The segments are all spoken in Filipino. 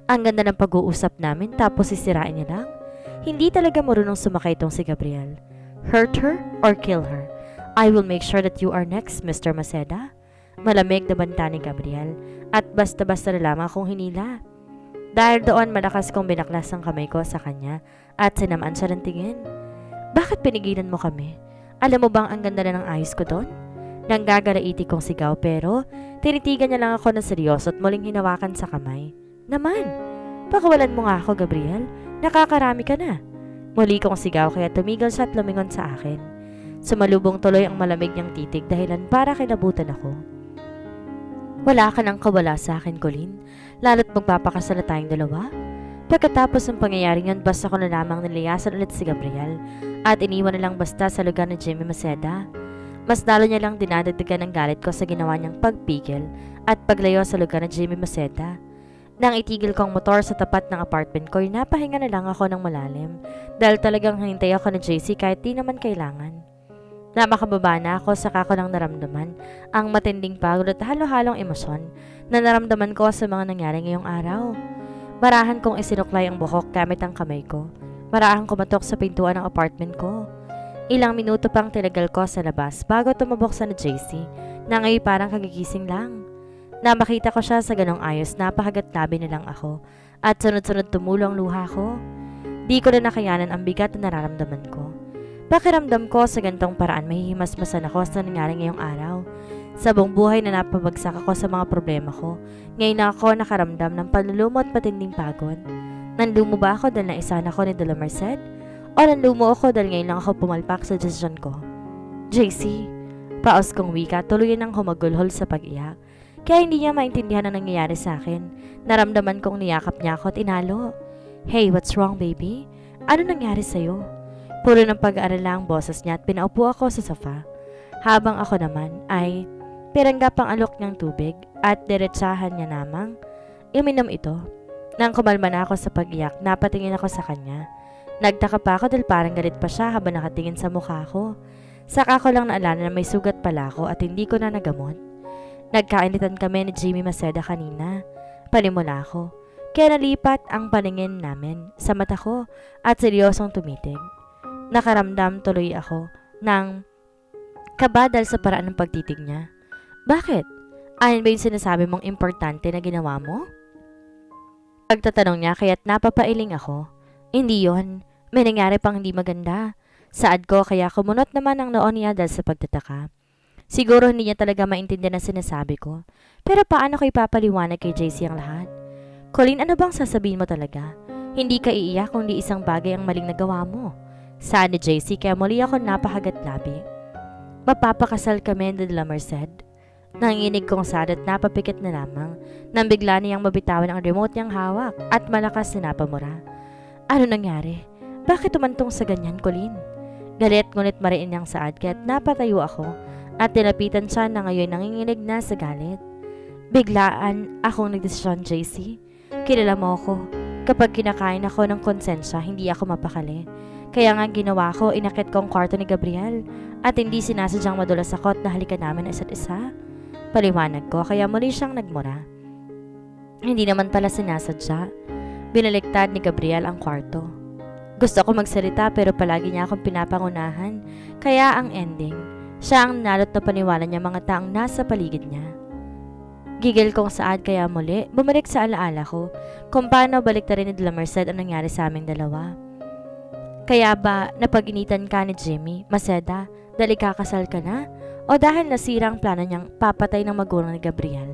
Ang ganda ng pag-uusap namin tapos sisirain niya lang. Hindi talaga marunong sumakay itong si Gabriel. Hurt her or kill her. I will make sure that you are next, Mr. Maceda. Malamig na banta ni Gabriel at basta-basta na lamang akong hinila. Dahil doon malakas kong binaklas ang kamay ko sa kanya at sinamaan siya ng tingin. Bakit pinigilan mo kami? Alam mo bang ang ganda na ng ayos ko doon? Nanggagalaiti kong sigaw pero tinitigan niya lang ako ng seryoso at muling hinawakan sa kamay. Naman, pakawalan mo nga ako, Gabriel. Nakakarami ka na. Muli kong sigaw kaya tumigil siya at lumingon sa akin. Sumalubong tuloy ang malamig niyang titig dahilan para kilabutan ako. Wala ka nang kawala sa akin, Colleen. Lalo't magpapakasal na tayong dalawa. Pagkatapos ng pangyayaring yun, basta ko na lamang nilayasan ulit si Gabriel at iniwan na lang basta sa lugar ni Jimmy Maceda. Mas lalo niya lang dinadagdagan ng galit ko sa ginawa niyang pagpigil at paglayo sa lugar ni Jimmy Maceda. Nang itigil ko ang motor sa tapat ng apartment ko, napahinga na lang ako ng malalim dahil talagang hinintay ako ni JC kahit di naman kailangan. Na makababa na ako saka ko lang naramdaman ang matinding pagod at halo-halong emosyon na naramdaman ko sa mga nangyari ngayong araw. Marahan kong isinuklay ang buhok gamit ang kamay ko. Marahan kumatok sa pintuan ng apartment ko. Ilang minuto pang tinagal ko sa labas bago tumabuksan na JC na ngayon parang kagigising lang. Na makita ko siya sa ganong ayos, napahagat labi na lang ako at sunod-sunod tumulo ang luha ko. Di ko na nakayanan ang bigat na nararamdaman ko. Pakiramdam ko sa gantong paraan mahihimasmasan ako sa nangyari ngayong araw. Sa buong buhay na napabagsak ako sa mga problema ko, ngayon na ako nakaramdam ng panlulumo at patinding pagod. Nanlumo ba ako dahil naisahan ako ni De La Merced? O nanlumo ako dahil ngayon lang ako pumalpak sa desisyon ko? JC, paos kong wika, tuluyan ng humagulhol sa pag-iyak. Kaya hindi niya maintindihan ang nangyayari sa akin. Naramdaman kong niyakap niya ako at inalo. Hey, what's wrong, baby? Ano nangyari sa'yo? Puro ng pag-aalala ang boses niya at pinaupo ako sa sofa. Habang ako naman ay piranggap ang alok niyang tubig at diretsahan niya namang iminom ito. Nang kumalma na ako sa pag-iyak, napatingin ako sa kanya. Nagtaka pa ako dahil parang galit pa siya habang nakatingin sa mukha ko. Saka ko lang naalala na may sugat pala ako at hindi ko na nagamot. Nagkainitan kami ni Jimmy Maceda kanina. Palimula ako. Kaya nalipat ang paningin namin sa mata ko at seryosong tumitig. Nakaramdam tuloy ako ng kaba dahil sa paraan ng pagtitig niya. Bakit? Ayon ba yung sinasabi mong importante na ginawa mo? Pagtatanong niya kaya't napapailing ako. Hindi yon. May nangyari pang hindi maganda. Saad ko kaya kumunot naman ang noon niya dahil sa pagtataka. Siguro hindi niya talaga maintindihan ang sinasabi ko. Pero paano ko ipapaliwanag kay JC ang lahat? Colleen, ano bang sasabihin mo talaga? Hindi ka iiyak kung di isang bagay ang maling nagawa mo. Saan ni JC kaya muli ako napahagat labi. Mapapakasal kami ni De La Merced. Nanginig kong sad at napapikit na lamang nang bigla niyang mabitawan ang remote niyang hawak at malakas na napamura. Ano nangyari? Bakit tumantong sa ganyan, Colleen? Galit ngunit mariin niyang saad kaya't napatayo ako at tinapitan siya na ngayon nanginginig na sa galit. Biglaan akong nagdesisyon, JC. Kilala mo ako. Kapag kinakain ako ng konsensya, hindi ako mapakali. Kaya nga ginawa ko, inakit ko ang kwarto ni Gabriel at hindi sinasadyang madulas ako at nahalikan namin isa't isa. Paliwanag ko kaya muli siyang nagmura. Hindi naman pala sinasadya. Binaliktad ni Gabriel ang kwarto. Gusto ko magsalita pero palagi niya akong pinapangunahan. Kaya ang ending, siya ang nalot na paniwala niya mga taong nasa paligid niya. Gigil kong saad kaya muli, bumalik sa alaala ko kung paano baliktarin ni De La Merced ang nangyari sa aming dalawa. Kaya ba napag-initan ka ni Jimmy Maceda dahil ikakasal ka na? O dahil nasira ang plano niyang papatay ng magulang ni Gabriel?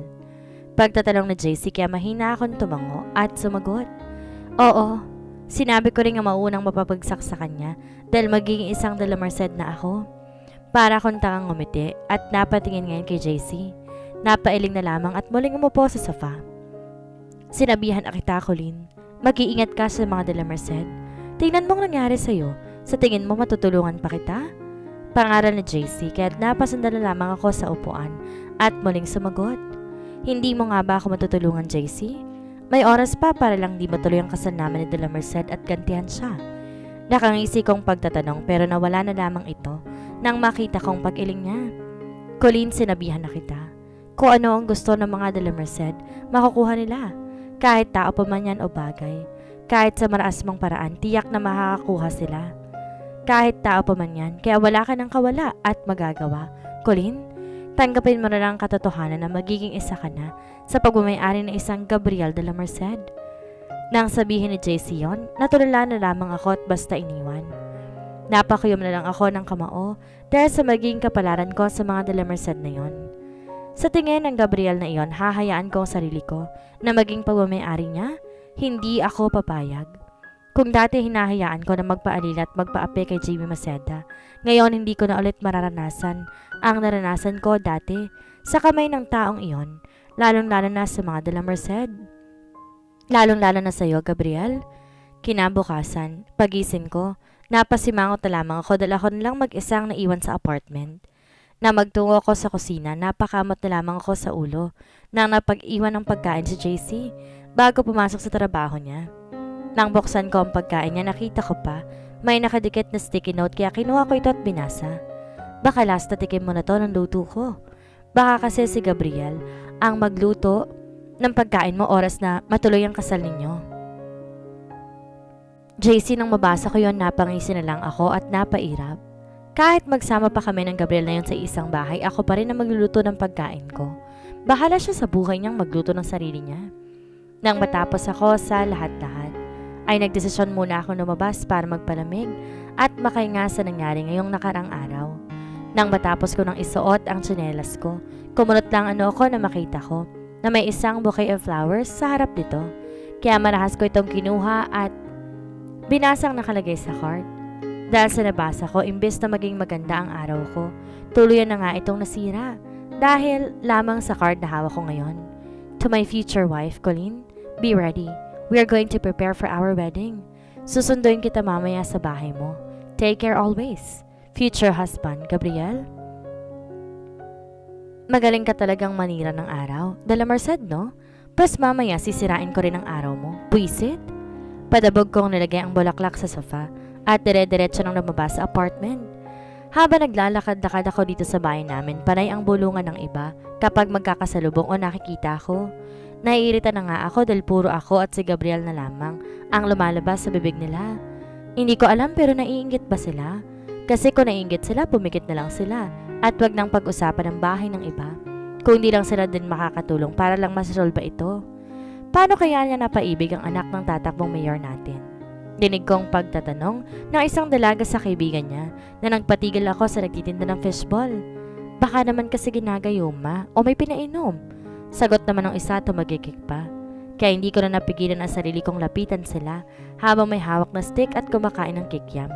Pagtatanong ni JC kaya mahina akong tumango at sumagot. Oo, sinabi ko rin ang maunang mapapagsak sa kanya dahil magiging isang De La Merced na ako. Para akong tangang ngumiti at napatingin ngayon kay JC. Napailing na lamang at muling umupo sa sofa. Sinabihan kita, Colleen. Mag-iingat ka sa mga De La Merced. Tingnan mong nangyari sa'yo. Sa tingin mo matutulungan pa kita? Pangaral ni JC kaya't napasandal na lamang ako sa upuan at muling sumagot. Hindi mo nga ba ako matutulungan, JC? May oras pa para lang di matuloy ang kasal namin ni De La Merced at gantihan siya. Nakangisi kong pagtatanong pero nawala na lamang ito nang makita kong pag-iling niya. Colleen, sinabihan na kita. Kung ano ang gusto ng mga De La Merced, makukuha nila. Kahit tao pa man yan o bagay, kahit sa maraas mong paraan, tiyak na makakakuha sila. Kahit tao pa man yan, kaya wala ka ng kawala at magagawa. Colleen, tanggapin mo na lang ang katotohanan na magiging isa ka na sa pagmamayari ng isang Gabriel de la Merced. Nang sabihin ni JC yon, natulala na lamang ako at basta iniwan. Napakuyom na lang ako ng kamao dahil sa magiging kapalaran ko sa mga de la Merced na yon. Sa tingin ng Gabriel na iyon, hahayaan ko ang sarili ko na maging pagmamayari niya, hindi ako papayag. Kung dati hinahayaan ko na magpaalila at magpaapi kay Jimmy Maceda, ngayon hindi ko na ulit mararanasan ang naranasan ko dati sa kamay ng taong iyon, lalong-lalo na sa mga de la Merced. Lalong-lalo na sa iyo, Gabriel. Kinabukasan, pagising ko, napasimangot na lamang ako dahil ako nilang mag-isang naiwan sa apartment. Na magtungo ako sa kusina, napakamot na lamang ako sa ulo nang napag-iwan ng pagkain si JC bago pumasok sa trabaho niya. Nang buksan ko ang pagkain niya, nakita ko pa may nakadikit na sticky note kaya kinuha ko ito at binasa. Baka last na tikim mo na to ng luto ko. Baka kasi si Gabriel ang magluto ng pagkain mo oras na matuloy ang kasal ninyo. JC, nang mabasa ko yon, napangisi na lang ako at napairap. Kahit magsama pa kami ng Gabriel na yon sa isang bahay, ako pa rin ang magluluto ng pagkain ko. Bahala siya sa buhay niyang magluto ng sarili niya. Nang matapos ako sa lahat-lahat, ay nagdesisyon muna ako lumabas para magpalamig at makahinga sa nangyari ngayong nakarang araw. Nang matapos ko ng isuot ang tsinelas ko, kumunot lang ako na makita ko na may isang bouquet of flowers sa harap nito. Kaya marahas ko itong kinuha at binasang nakalagay sa card. Dahil sa nabasa ko, imbes na maging maganda ang araw ko, tuluyan na nga itong nasira dahil lamang sa card na hawak ko ngayon. To my future wife, Colleen, be ready. We are going to prepare for our wedding. Susunduin kita mamaya sa bahay mo. Take care always. Future husband, Gabriel. Magaling ka talagang manira ng araw. De la Merced, no? Pas mamaya sisirain ko rin ang araw mo. Buisit? Padabog kong nilagay ang bulaklak sa sofa at dire-diretso nang lumabas sa apartment. Habang naglalakad-lakad ako dito sa bahay namin, panay ang bulungan ng iba kapag magkakasalubong o nakikita ako. Naiirita na nga ako dahil puro ako at si Gabriel na lamang ang lumalabas sa bibig nila. Hindi ko alam pero naiinggit ba sila? Kasi kung naiinggit sila, pumikit na lang sila at wag nang pag-usapan ang bahay ng iba. Kung hindi lang sila din makakatulong para lang masasolba ito. Paano kaya niya napaibig ang anak ng tatakbong mayor natin? Dinig kong pagtatanong ng isang dalaga sa kaibigan niya na nagpatigil ako sa nagtitinda ng fishball. Baka naman kasi ginagayuma o may pinainom. Sagot naman ng isa, tumagikik pa. Kaya hindi ko na napigilan ang sarili kong lapitan sila habang may hawak na stick at kumakain ng kikiam.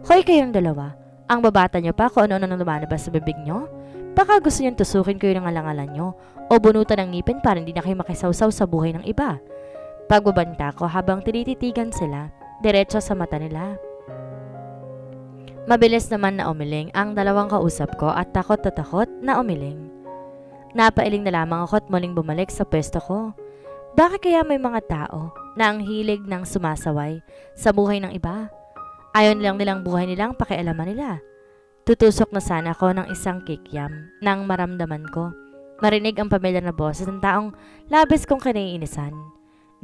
Hoy kayong dalawa, ang babata niyo pa kung ano nang lumalabas sa bibig niyo? Baka gusto niyong tusukin ko yung alangalan niyo o bunutan ng ngipin para hindi na kayo makisawsaw sa buhay ng iba. Pagbabanta ko habang tinititigan sila, diretso sa mata nila. Mabilis naman na umiling ang dalawang kausap ko at takot na takot na umiling. Napailing na lamang ako at muling bumalik sa pwesto ko. Bakit kaya may mga tao na ang hilig ng sumasaway sa buhay ng iba? Ayaw nilang buhay nilang pakialaman nila. Tutusok na sana ako ng isang kikiam nang maramdaman ko. Marinig ang pamilyar na boses ng taong labis kong kinaiinisan.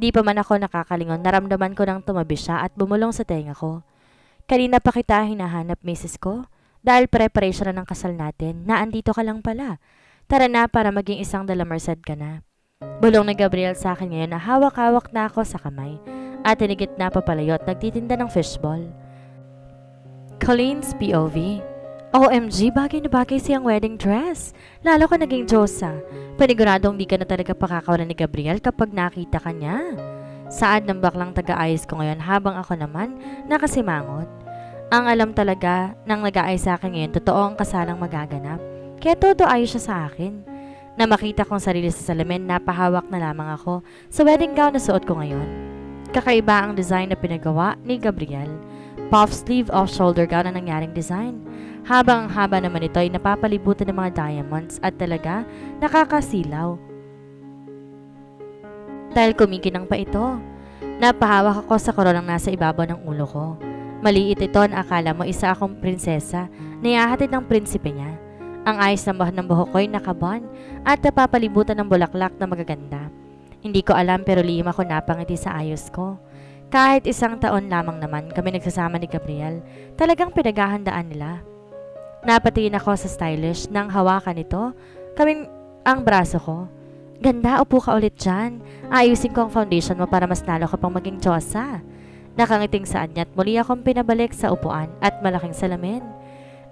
Di pa man ako nakakalingon, naramdaman ko nang tumabi siya at bumulong sa tenga ko. Kanina pa kita hinahanap, misis ko. Dahil preparation na ng kasal natin, na andito ka lang pala. Tara na para maging isang de la Merced ka na. Bulong ni Gabriel sa akin ngayon na hawak-hawak na ako sa kamay at tinigit na papalayo at nagtitinda ng fishball. Colleen's POV. OMG, bagay na bagay siyang wedding dress. Lalo ka naging Diyosa. Paniguradong di ka na talaga pakakawalan ni Gabriel kapag nakita ka niya. Saad ng baklang taga-ayos ko ngayon habang ako naman nakasimangot. Ang alam talaga ng nag-aayos sa akin ngayon, totoo ang kasalang magaganap. Kaya todo ayos siya sa akin. Na makita kong sarili sa salamin, napahawak na lamang ako sa wedding gown na suot ko ngayon. Kakaiba ang design na pinagawa ni Gabriel. Puff sleeve off-shoulder gown ang nangyaring design. Habang ang haba naman ito ay napapalibutan ng mga diamonds at talaga nakakasilaw. Dahil kumikinang pa ito. Napahawak ako sa koronang nasa ibabaw ng ulo ko. Maliit ito na akala mo isa akong prinsesa na ihahatid ng prinsipe niya. Ang ayos ng buhok ko'y nakaban at napapalibutan ng bulaklak na magaganda. Hindi ko alam pero lihim ako napangiti sa ayos ko. Kahit 1 taon lamang naman kami nagsasama ni Gabriel, talagang pinaghahandaan nila. Napatingin ako sa stylish nang hawakan nito, kaming ang braso ko. Ganda, upo ka ulit dyan. Ayusin ko ang foundation mo para mas lalo ka pang maging tsosa. Nakangiting saan niya at muli akong pinabalik sa upuan at malaking salamin.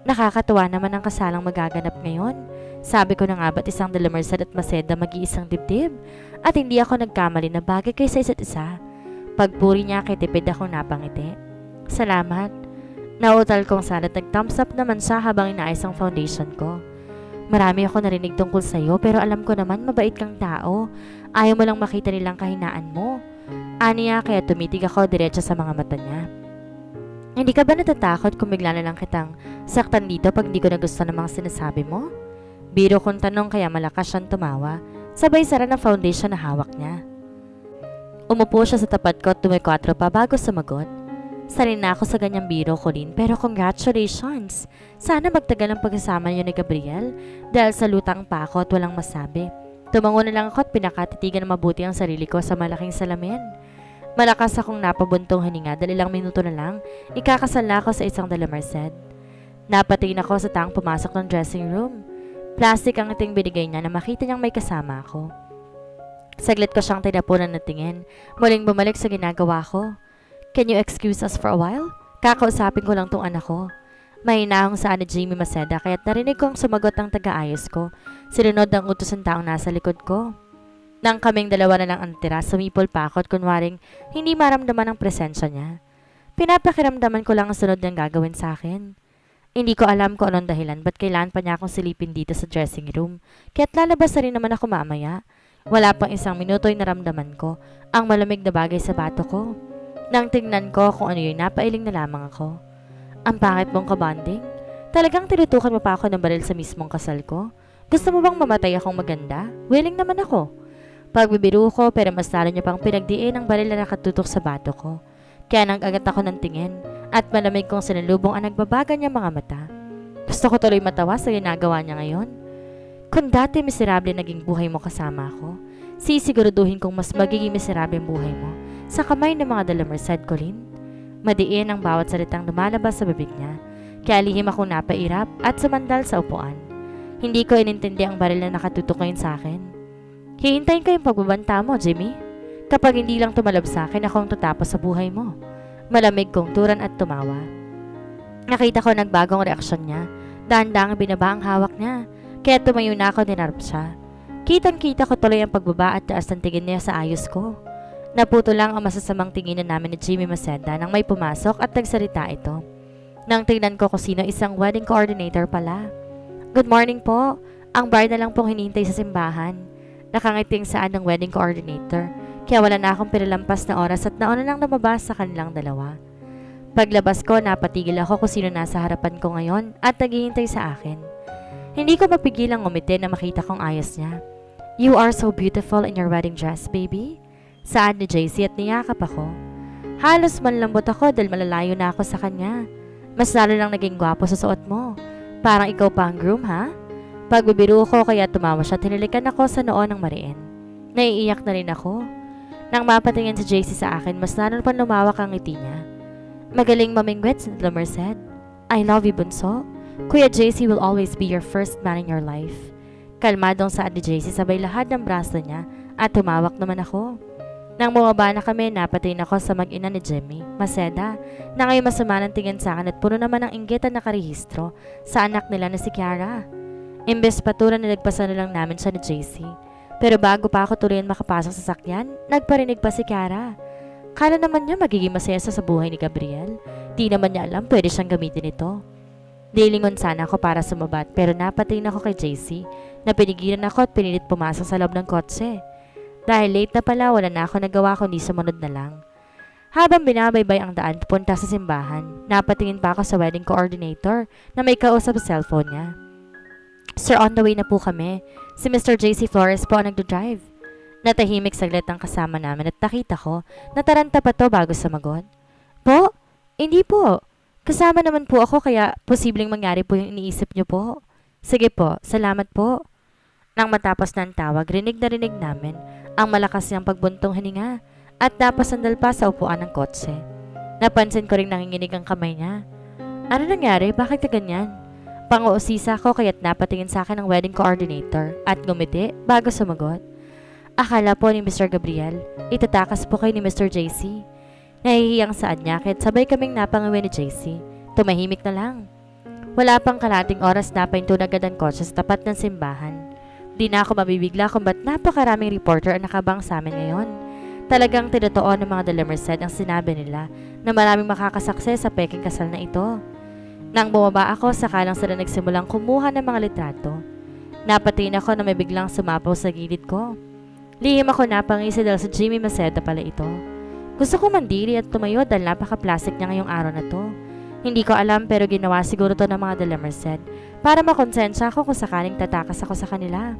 Nakakatuwa naman ang kasalang magaganap ngayon. Sabi ko na nga ba't isang Delamerced at Maceda mag-iisang dibdib? At hindi ako nagkamali na bagay kaysa isa't isa. Pagpuri niya kay tipid akong napangiti. Salamat. Nautal kong sana at nag-thumbs up naman siya habang inaayos ang foundation ko. Marami ako narinig tungkol sa'yo pero alam ko naman mabait kang tao. Ayaw mo lang makita nilang kahinaan mo. Aniya kaya tumitig ako diretso sa mga mata niya. Hindi ka ba natatakot kung bigla na lang kitang saktan dito pag hindi ko na gusto ng mga sinasabi mo? Biro kong tanong kaya malakas siyang tumawa. Sabay sara ng foundation na hawak niya. Umupo siya sa tapat ko at tumikotro pa bago sumagot. Sanay na ako sa ganyang biro ko rin pero congratulations! Sana magtagal ang pagsasama niyo ni Gabriel dahil sa lutang pa ako at walang masabi. Tumango na lang ako at pinakatitigan na mabuti ang sarili ko sa malaking salamin. Malakas akong napabuntong hininga dahil ilang minuto na lang ikakasal na ako sa isang Delamerced. Napatingin ako sa taong pumasok ng dressing room. Plastic ang iting binigay niya na makita niyang may kasama ako. Saglit ko siyang tinapunan na tingin. Muling bumalik sa ginagawa ko. Can you excuse us for a while? Kakausapin ko lang tong anak ko. Mahinahong saan ni Jamie Maceda kaya't narinig kong sumagot ang taga-ayos ko. Sinunod ang utos ng taong nasa likod ko. Nang kaming dalawa na lang ang tira, sumipol pa ako at kunwaring hindi maramdaman ang presensya niya. Pinapakiramdaman ko lang ang sunod niyang gagawin sa akin. Hindi ko alam kung anong dahilan ba't kailangan pa niya akong silipin dito sa dressing room. Kaya't lalabas na rin naman ako mamaya. Wala pang 1 minuto ay naramdaman ko ang malamig na bagay sa bato ko. Nang tingnan ko kung ano yun, napailing na lamang ako. Ang pangit mong kabanding? Talagang tinutukan mo pa ako ng baril sa mismong kasal ko? Gusto mo bang mamatay akong maganda? Willing naman ako. Pagbibiro ko pero mas lalo niya pang pinagdiin ang baril na nakatutok sa bato ko. Kaya nang agat ako ng tingin at malamig kong sinalubong ang nagbabaga niya mga mata. Gusto ko tuloy matawa sa ginagawa niya ngayon. Kung dati miserable naging buhay mo kasama ako, sisiguraduhin kong mas magiging miserable ang buhay mo sa kamay ng mga Delamerced, Colleen. Madiin ang bawat salitang lumalabas sa bibig niya, kaya lihim akong napairap at sumandal sa upuan. Hindi ko inintindi ang baril na nakatutok ngayon sa akin. Hihintayin ko yung pagbabanta mo, Jimmy. Kapag hindi lang tumalab sa akin, ako ang tatapos sa buhay mo. Malamig kong turan at tumawa. Nakita ko nagbagong reaksyon niya. Dahan-dahang binaba ang hawak niya. Kaya tumayo na ako, dinarap siya. Kitang-kita ko tuloy ang pagbaba at taas ng tingin niya sa ayos ko. Naputo lang ang masasamang tinginan namin ni Jamie Maceda nang may pumasok at nagsalita ito. Nang tingnan ko kung sino, isang wedding coordinator pala. Good morning po. Ang bride na lang pong hinihintay sa simbahan. Nakangiting saan ng wedding coordinator. Kaya wala na akong pinalampas na oras at nauna lang lumabas sa kanilang dalawa. Paglabas ko, napatigil ako kung sino nasa harapan ko ngayon at naghihintay sa akin. Hindi ko mapigilang ngumiti na makita kong ayos niya. You are so beautiful in your wedding dress, baby. Saan ni JC at niyakap ako. Halos manlambot ako dahil malalayo na ako sa kanya. Mas lalo lang naging gwapo sa suot mo. Parang ikaw pa ang groom, ha? Pagbibiro ko kaya tumawa siya at hinilikan ako sa noo ng mariin. Naiiyak na rin ako. Nang mapatingin si JC sa akin, mas lalo pang lumawak ang ngiti niya. Magaling mamingwit, si Delamerced. I love you, bunso. Kuya JC will always be your first man in your life. Kalmadong saad ni JC sabay lahad ng braso niya at tumawak naman ako. Nang bumaba na kami, napatingin ako sa mag-ina ni Jimmy Maceda na ngayon masama ng tingin sa akin at puno naman ng inggit at nakarehistro sa anak nila na si Kiara. Imbes patulan nilagpasan na lang namin siya ni JC. Pero bago pa ako tuluyan makapasok sa sakyan, nagparinig pa si Kiara. Kala naman niya magiging masaya sa buhay ni Gabriel. Di naman niya alam pwede siyang gamitin ito. Dilingon sana ako para sumabat pero napatingin ako kay JC na pinigilan ako at pinilit pumasok sa loob ng kotse. Dahil late na pala, wala na ako nagawa kundi sumunod na lang. Habang binabaybay ang daan papunta sa simbahan, napatingin pa ako sa wedding coordinator na may kausap sa cellphone niya. Sir, on the way na po kami. Si Mr. JC Flores po ang nagdo-drive. Natahimik saglit ang kasama namin at nakita ko na taranta pa to bago sumagot. Po? Hindi po. Kasama naman po ako kaya posibleng mangyari po yung iniisip niyo po. Sige po, salamat po. Nang matapos ng tawag, rinig na rinig namin ang malakas niyang pagbuntong hininga at napasandal pa sa upuan ng kotse. Napansin ko ring nanginginig ang kamay niya. Ano nangyari? Bakit ka ganyan? Panguusisa ko kaya't napatingin sa akin ang wedding coordinator at ngumiti bago sumagot. Akala po ni Mr. Gabriel, itatakas po kayo ni Mr. JC. Nahihiyang saad niya kahit sabay kaming napangawi ni JC. Tumahimik na lang. Wala pang kalating oras na pahinto na agad ang kotse sa tapat ng simbahan. Di na ako mabibigla kung ba't napakaraming reporter ang nakabang sa amin ngayon. Talagang tinotoo ng mga Delamerced ang sinabi nila na maraming makakasaksi sa peking kasal na ito. Nang bumaba ako, saka lang sila nagsimulang kumuha ng mga litrato. Napatingin ako na may biglang sumapaw sa gilid ko. Lihim ako napangisi dahil sa Jimmy Maceda pala ito. Gusto ko mandiri at tumayo dahil napaka-plastic niya ngayong araw na to. Hindi ko alam pero ginawa siguro to ng mga Delamerced para makonsensya ako kung sakaling tatakas ako sa kanila.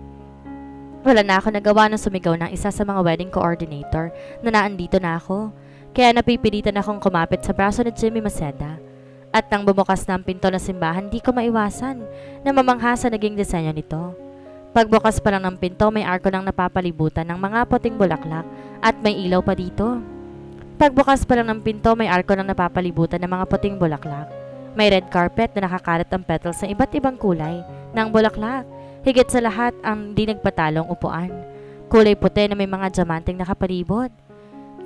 Wala na ako nagawa nang sumigaw ng isa sa mga wedding coordinator na naandito na ako. Kaya napipilitan akong kumapit sa braso ni Jimmy Maceda. At nang bumukas na ang pinto ng simbahan, di ko maiwasan na mamangha sa naging disenyo nito. Pagbukas pa lang ng pinto, may arko nang napapalibutan ng mga puting bulaklak at may ilaw pa dito. Pagbukas pa lang ng pinto, may arko nang napapalibutan ng mga puting bulaklak. May red carpet na nakakalat ang petals sa iba't ibang kulay ng bulaklak. Higit sa lahat ang di nagpatalong upuan. Kulay puti na may mga diamanting nakapalibot.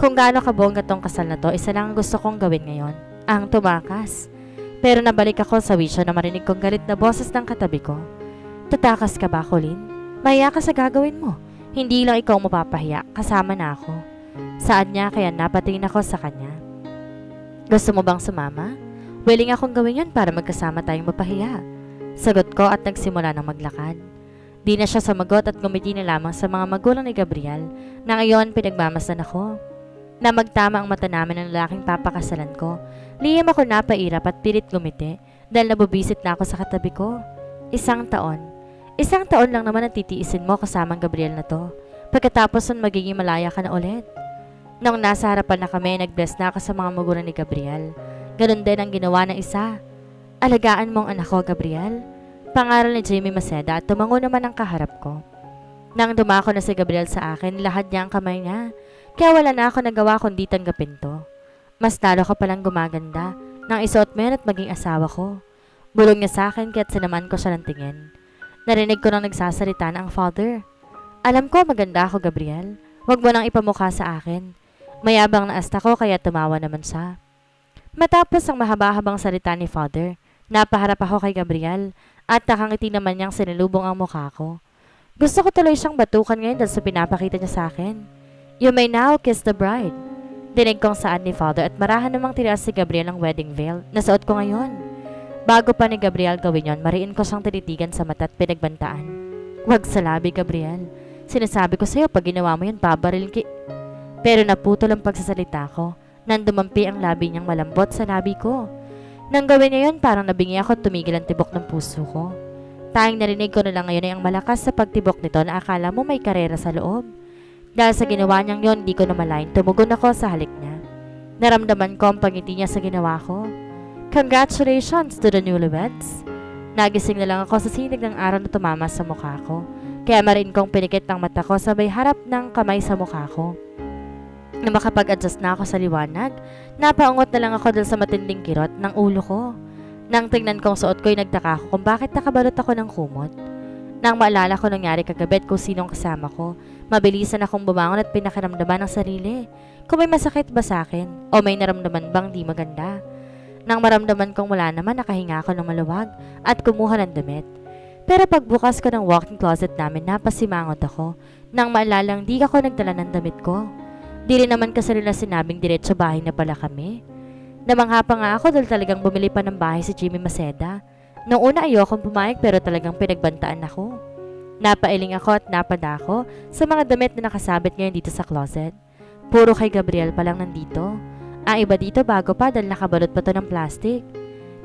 Kung gaano kabongga tong kasal na to, isa lang ang gusto kong gawin ngayon, ang tumakas. Pero nabalik ako sa wisyo na marinig kong galit na boses ng katabi ko. Tatakas ka ba, Colleen? Mahiya ka sa gagawin mo. Hindi lang ikaw mapapahiya, kasama na ako. Saan niya kaya napatingin ako sa kanya. Gusto mo bang sumama? Willing akong gawin yun para magkasama tayong mapahiya. Sagot ko at nagsimula ng maglakad. Di na siya sumagot at ngumiti na lamang sa mga magulang ni Gabriel na ngayon pinagmamasdan ako. Na magtama ang mata namin ng lalaking papakasalan ko, lihim ako napairap at pilit ngumiti dahil nabubisit na ako sa katabi ko. Isang taon lang naman ang titiisin mo kasamang Gabriel na to. Pagkatapos nun magiging malaya ka na ulit. Nung nasa harapan na kami, nag-bless na ako sa mga magulang ni Gabriel. Ganun din ang ginawa ng isa. Alagaan mo ang anak ko, Gabriel. Pangaral ni Jimmy Maceda at tumango naman ang kaharap ko. Nang dumako na si Gabriel sa akin, lahad niya ang kamay niya. Kaya wala na ako nagawa kundi tanggapin to. Mas lalo ka palang gumaganda nang isuot mo yan at maging asawa ko. Bulong niya sa akin kaya't sinaman ko siya ng tingin. Narinig ko nang nagsasalita na ang father. Alam ko maganda ako, Gabriel. Huwag mo nang ipamukha sa akin. Mayabang na asta ko kaya tumawa naman siya. Matapos ang mahaba-habang salita ni father, napaharap ako kay Gabriel at nakangiti naman niyang sinalubong ang mukha ko. Gusto ko tuloy siyang batukan ngayon dahil sa pinapakita niya sa akin. You may now kiss the bride. Dinig kong saan ni father at marahan namang tiraas si Gabriel ang wedding veil na suot ko ngayon. Bago pa ni Gabriel gawin yon, mariin ko siyang tinitigan sa mata at pinagbantaan. Huwag sa labi, Gabriel. Sinasabi ko sa'yo, pag ginawa mo yan, babaril ki... Pero naputol ang pagsasalita ko, nang dumampi ang labi niyang malambot sa labi ko. Nang gawin niya yun, parang nabingi ako at tumigil ang tibok ng puso ko. Tanging narinig ko na lang ngayon ay ang malakas sa pagtibok nito na akala mo may karera sa loob. Dahil sa ginawa niyang yon, di ko namalayan, tumugon ako sa halik niya. Naramdaman ko ang pangiti niya sa ginawa ko. Congratulations to the newlyweds. Nagising na lang ako sa sinig ng araw na tumama sa mukha ko. Kaya marin kong pinikit ng mata ko sabay harap ng kamay sa mukha ko. Nang makapag-adjust na ako sa liwanag, napaungot na lang ako dahil sa matinding kirot ng ulo ko. Nang tingnan kong suot ko'y nagtaka ako kung bakit nakabalot ako ng kumot. Nang maalala ko nangyari kagabi at kung sinong kasama ko, mabilisan akong bumangon at pinakiramdaman ng sarili. Kung may masakit ba sa akin o may naramdaman bang di maganda. Nang maramdaman kong wala naman, nakahinga ako ng maluwag at kumuha ng damit. Pero pagbukas ko ng walk-in closet namin, napasimangot ako nang maalalang di ako nagdala ng damit ko. Di rin naman kasi nila sinabing diretso bahay na pala kami. Namangha pa nga ako dahil talagang bumili pa ng bahay si Jimmy Maceda. Noong una ayokong pumayag pero talagang pinagbantaan ako. Napailing ako at napadako sa mga damit na nakasabit ngayon dito sa closet. Puro kay Gabriel pa lang nandito. Ang iba dito bago pa dahil nakabalot pa to ng plastic.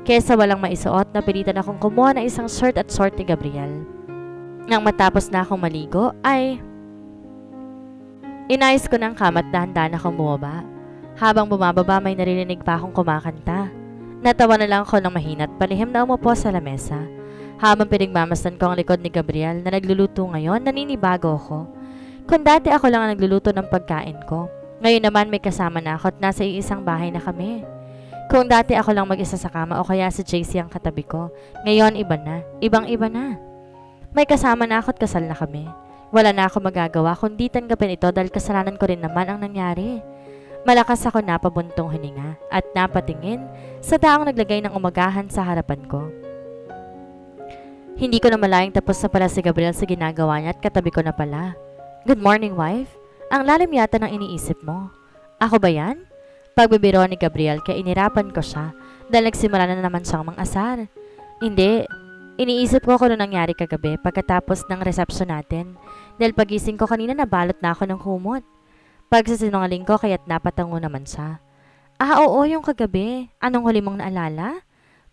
Kesa walang maisuot, napilitan akong kumuha ng isang shirt at short ni Gabriel. Nang matapos na akong maligo, ay inayos ko ng kama at dahan-dahan akong bumaba. Habang bumababa, may naririnig pa akong kumakanta. Natawa na lang ako ng mahina at palihim na umupo sa lamesa. Habang pinagmamasdan ko ang likod ni Gabriel na nagluluto ngayon, naninibago ako. Kung dati ako lang ang nagluluto ng pagkain ko, ngayon naman may kasama na ako at nasa iisang bahay na kami. Kung dati ako lang mag-isa sa kama o kaya si JC ang katabi ko, ngayon iba na, ibang-iba na. May kasama na ako at kasal na kami. Wala na ako magagawa kundi tanggapin ito dahil kasalanan ko rin naman ang nangyari. Malakas ako napabuntong hininga at napatingin sa taong naglagay ng umagahan sa harapan ko. Hindi ko na malayang tapos na pala si Gabriel sa ginagawa niya at katabi ko na pala. Good morning, wife. Ang lalim yata ng iniisip mo. Ako ba yan? Pagbibiro ni Gabriel kaya inirapan ko siya dahil nagsimula na naman siyang mang-asar. Hindi. Iniisip ko kung ano nangyari kagabi pagkatapos ng resepsyon natin dahil pagising ko kanina nabalot na ako ng kumot. Pagsasinungaling ko kaya't napatango naman siya. Ah, oo, yung kagabi. Anong huli mong naalala?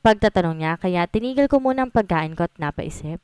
Pagtatanong niya kaya tinigil ko muna ang pagkain ko at napaisip.